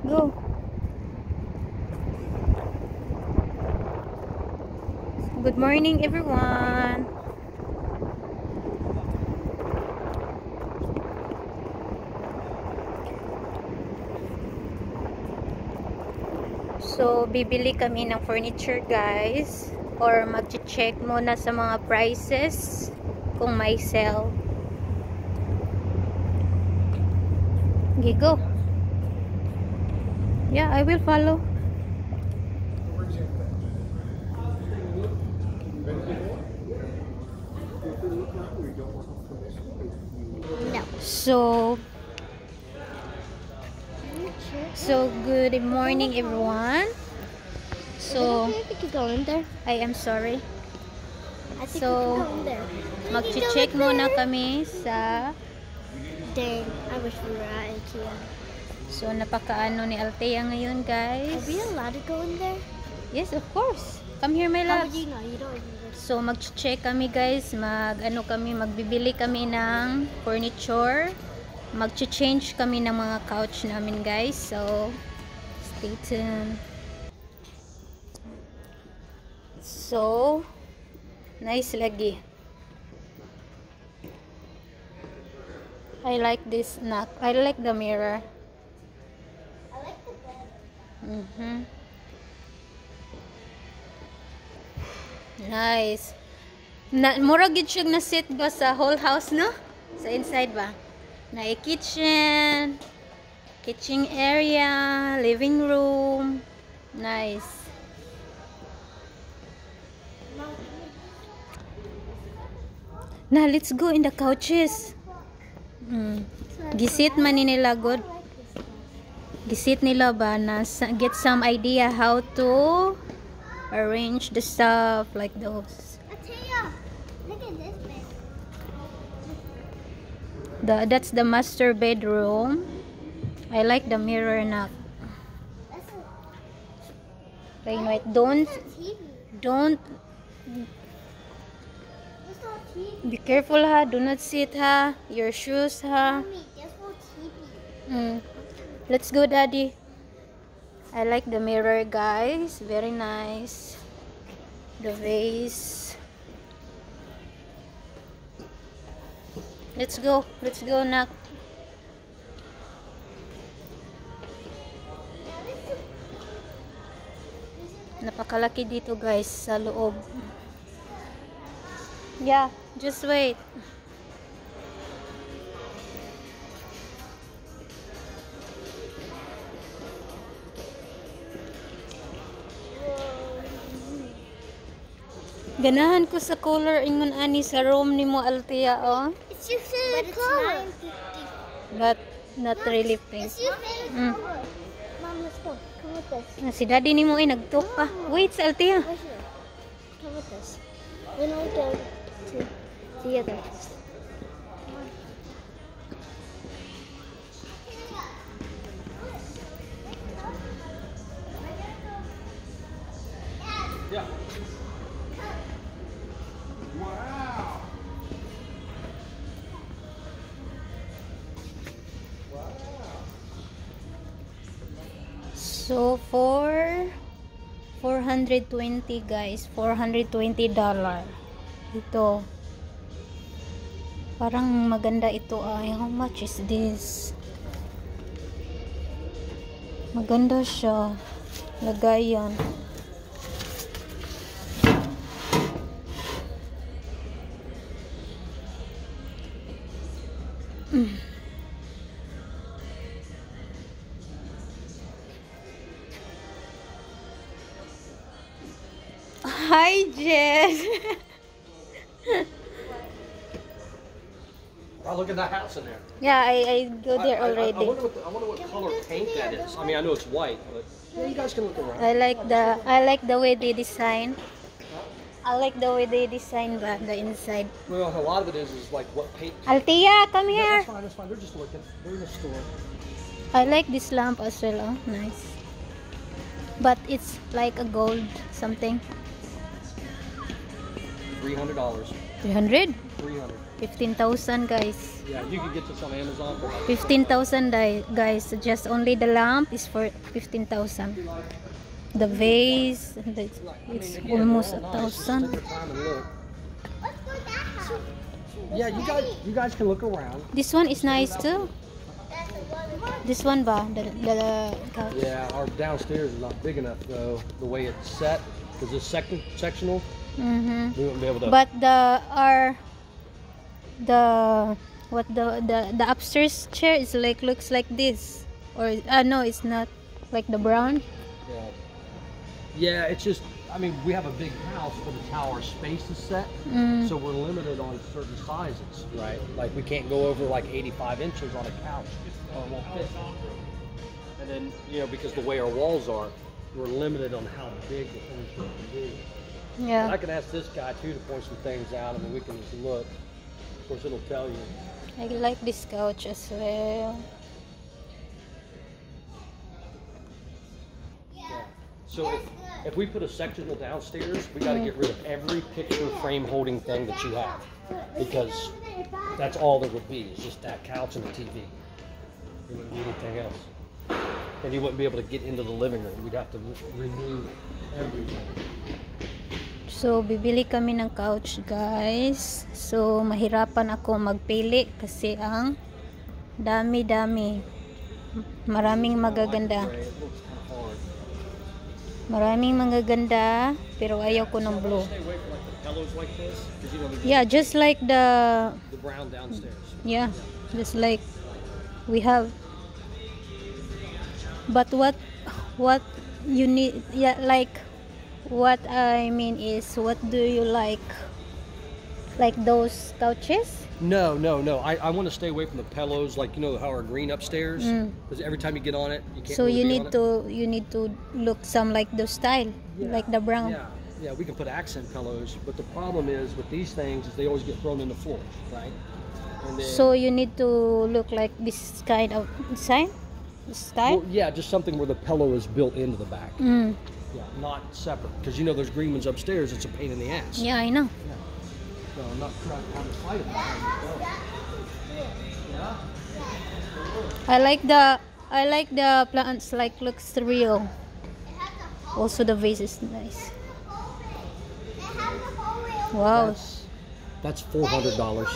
Go. Good morning, everyone. So, bibili kami ng furniture, guys. Or mag-check muna sa mga prices kung may sale. Okay, go. Yeah, I will follow. So good morning, everyone. So I think you go in there. I am sorry. I think So, you can go in there. Mag-check muna kami sa Dang, I wish we were at IKEA. So napakaano ni Althea ngayon, guys. Are we allowed to go in there? Yes, of course. Come here, my How love. would you know? You don't even go. So mag-check kami, guys. Magbibili kami ng furniture. Mag-change kami ng mga couch namin, guys. So stay tuned. So nice lagi. I like this knock. I like the mirror. I like the bed. Nice. Mura gid siya na sit ba sa whole house, no? Sa inside ba? Na kitchen, kitchen area, living room. Nice. Na, let's go in the couches. Gisit man ni nila good. Gisit nila ba na get some idea how to arrange the stuff like those. Atia, look at this bed. That's the master bedroom. I like the mirror na. That's Plain white. Don't TV. That's not TV. be careful ha. Do not sit ha. Your shoes ha. Mommy, that's not TV. Let's go, daddy. I like the mirror, guys. Very nice. The vase. Let's go. Let's go, nak. Napakalaki dito, guys, sa loob. Yeah, just wait. Ganahan ko sa color ingon ani sa room ni mo, Althea, oh. It's your favorite color. But not really pink. It's your favorite color. Mom, let's go. Come with us. Si daddy ni mo ay nagtok pa. Wait, sa Althea. Right here. Come with us. We're going to the other. Yeah. Wow. So for 420, guys, $420. Ito. Parang maganda ito ay. How much is this? Maganda siya. Lagayan. Hi, Jess. Wow, look at that house in there. Yeah, I go there I already. wonder what color paint that is. I mean, I know it's white, but yeah, you guys can look around. I like the way they design. I like the way they design the inside. Well, a lot of it is like what paint. Althea, come Yeah, here. that's fine. That's fine. They're just looking. They're in the store. I like this lamp as well. Oh, nice. But it's like a gold something. $300. 300? 300. 15,000 guys. Yeah, you can get this on Amazon for like 15,000 guys. Just only the lamp is for 15,000. The vase, it's almost they're all nice. Just 1,000. take your time and look. Yeah, you guys can look around. This one is nice too. This one ba? The couch. Yeah, our downstairs is not big enough though. The way it's set, because it's sectional, Mm-hmm. we wouldn't be able to. But the upstairs chair is like looks like this, or no, it's not like the brown. Yeah, it's just. I mean, we have a big house, but it's how our space is set, so we're limited on certain sizes, right? Like we can't go over like 85 inches on a couch, or it won't fit. And then, you know, because the way our walls are, we're limited on how big the things can be. Yeah. And I can ask this guy too to point some things out. I mean, we can just look. Of course, it'll tell you. I like this couch as well. So if we put a sectional downstairs, we got to get rid of every picture frame holding thing that you have, because that's all there would be, is just that couch and the TV. There wouldn't be anything else. And you wouldn't be able to get into the living room. We'd have to remove everything. So, bibili kami ng couch, guys. So, mahirapan ako magpili kasi ang dami-dami. Maraming magaganda. Maraming magaganda, pero ayaw ko ng blue. Yeah, just like the brown downstairs. Yeah, just like we have. But what you need, yeah, like what I mean is, what do you like? Like those couches? No. I want to stay away from the pillows, like, you know how our green upstairs, because every time you get on it, you can't. So really you be need on it. you need to look some like the style, like the brown. Yeah, we can put accent pillows, but the problem is with these things is they always get thrown in the floor, right? And then, So you need to look like this kind of design, style. well, yeah, just something where the pillow is built into the back. Yeah, not separate, because you know there's green ones upstairs. It's a pain in the ass. Yeah, I know. So I'm not trying to fight about it. I like the plants, like looks real. Also the vase is nice. Wow. That's $400.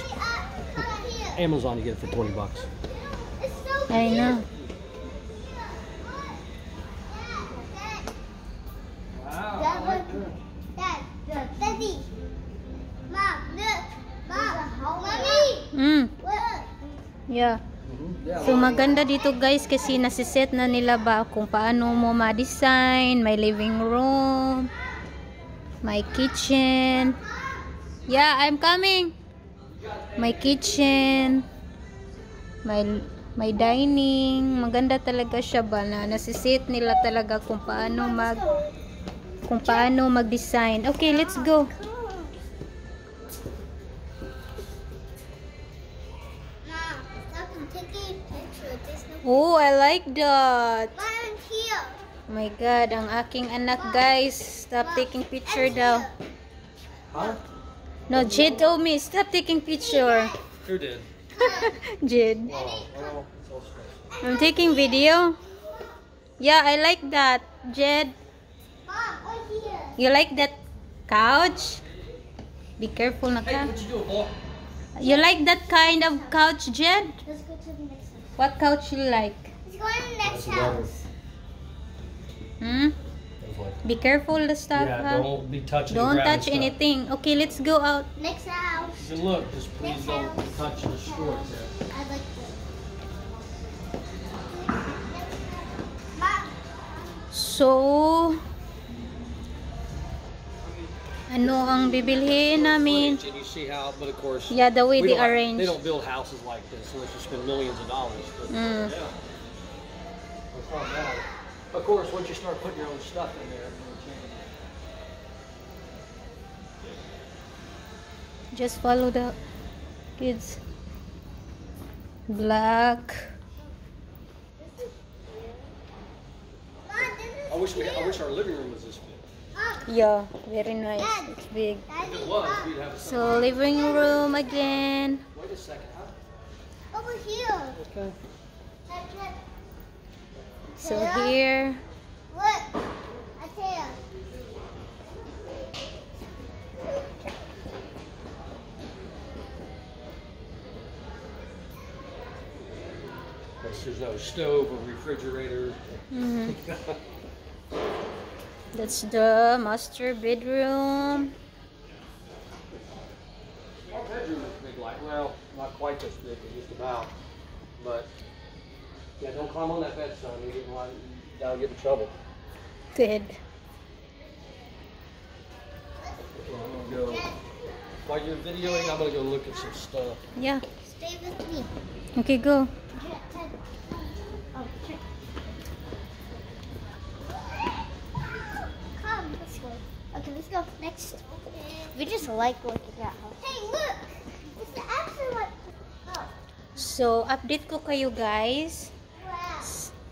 Amazon, you get it for $20. I know. Daddy. Mom, look. Mom, Mommy. Yeah. So maganda dito guys kasi nasiset na nila ba kung paano mo ma-design, may living room, my kitchen. Yeah, I'm coming. My kitchen, my dining. Maganda talaga siya ba na nasiset nila talaga kung paano mag-design. Okay, let's go. Oh, I like that. Oh my God, ang aking anak guys. Stop taking picture daw. Huh? No, Jed told me, stop taking picture. Who did? Jed. Oh, I'm taking video. Yeah, I like that. Jed, you like that couch? Be careful na hey, ka. what you doing, boy? You like that kind of couch, Jed? Let's go to the next house. What couch you like? Let's go to the next house. Be careful the stuff. Yeah, huh? don't be touching. Don't and grabbing touch stuff. anything. Okay, let's go out. Next house. You can look, just please don't touch the storage there. I like this. Mom. So, ano ang bibilhin namin? And you see how, but of course, Yeah, the way we they don't- arrange. They don't build houses like this unless you spend millions of dollars. But, yeah, it's not bad. Of course, once you start putting your own stuff in there, it'll change. Just follow the kids. Black. I wish our living room was this big. Yeah, very nice. It's big. If it was, we'd have a So living room again. Wait a second, huh? Over here. Okay. So here. Look. I tell. There's no stove or refrigerator. Mhm. That's the master bedroom. Our bedroom is big, like, well, not quite this big, but just about. But, yeah, don't climb on that bed, son. That'll get in trouble. Bed. I'm gonna go, while you're videoing, I'm gonna go look at some stuff. Yeah. Stay with me. Okay, go. Oh, sure. Come, let's go. Okay, let's go. Next. We just like looking at house. Hey, look! It's actually like. Oh, So, update ko kayo guys. wow.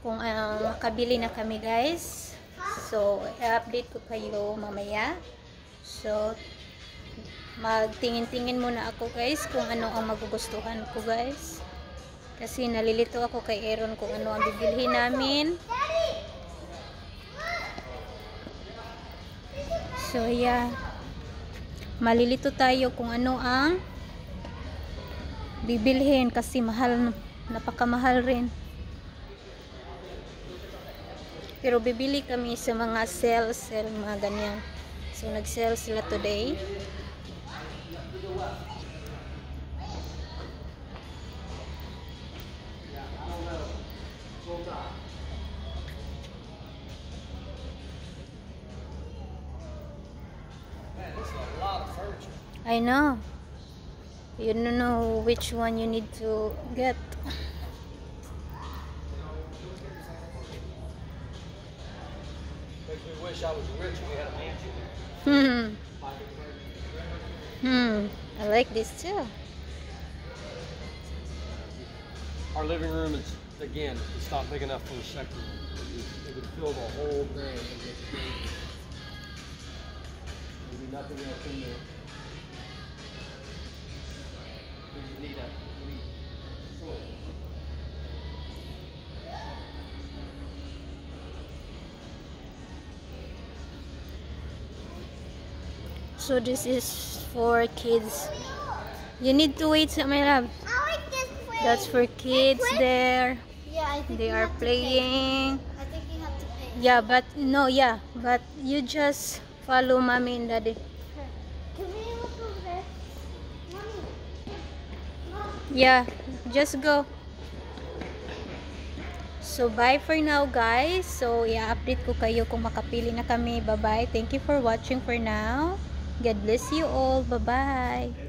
Kung makabili na kami guys. So, i-update ko kayo mamaya. So, magtingin-tingin muna ako guys kung ano ang magugustuhan ko guys. Kasi nalilito ako kay Aaron kung ano ang bibilhin namin. Daddy! So, yeah. Malilito tayo kung ano ang bibilhin kasi mahal, napakamahal rin. Pero bibili kami sa mga sale, mga ganyan. So, nag-sale sila today. Man, this is a lot of furniture. I know. You don't know which one you need to get. Makes me wish I was rich and we had a mansion. I like this too. Our living room is, again, it's not big enough for a second. It would fill the whole thing. There'd be nothing else in there. We need soil. So this is for kids. You need to wait, my love. I like this place. That's for kids there. Yeah, I think They you are have to playing. pay. I think you have to pay. Yeah, but no, yeah, but you just follow mommy and daddy. Can we look over there? Mommy. Mom. Yeah, just go. So bye for now guys. So i-update ko kayo kung makapili na kami. Bye bye. Thank you for watching for now. God bless you all. Bye bye.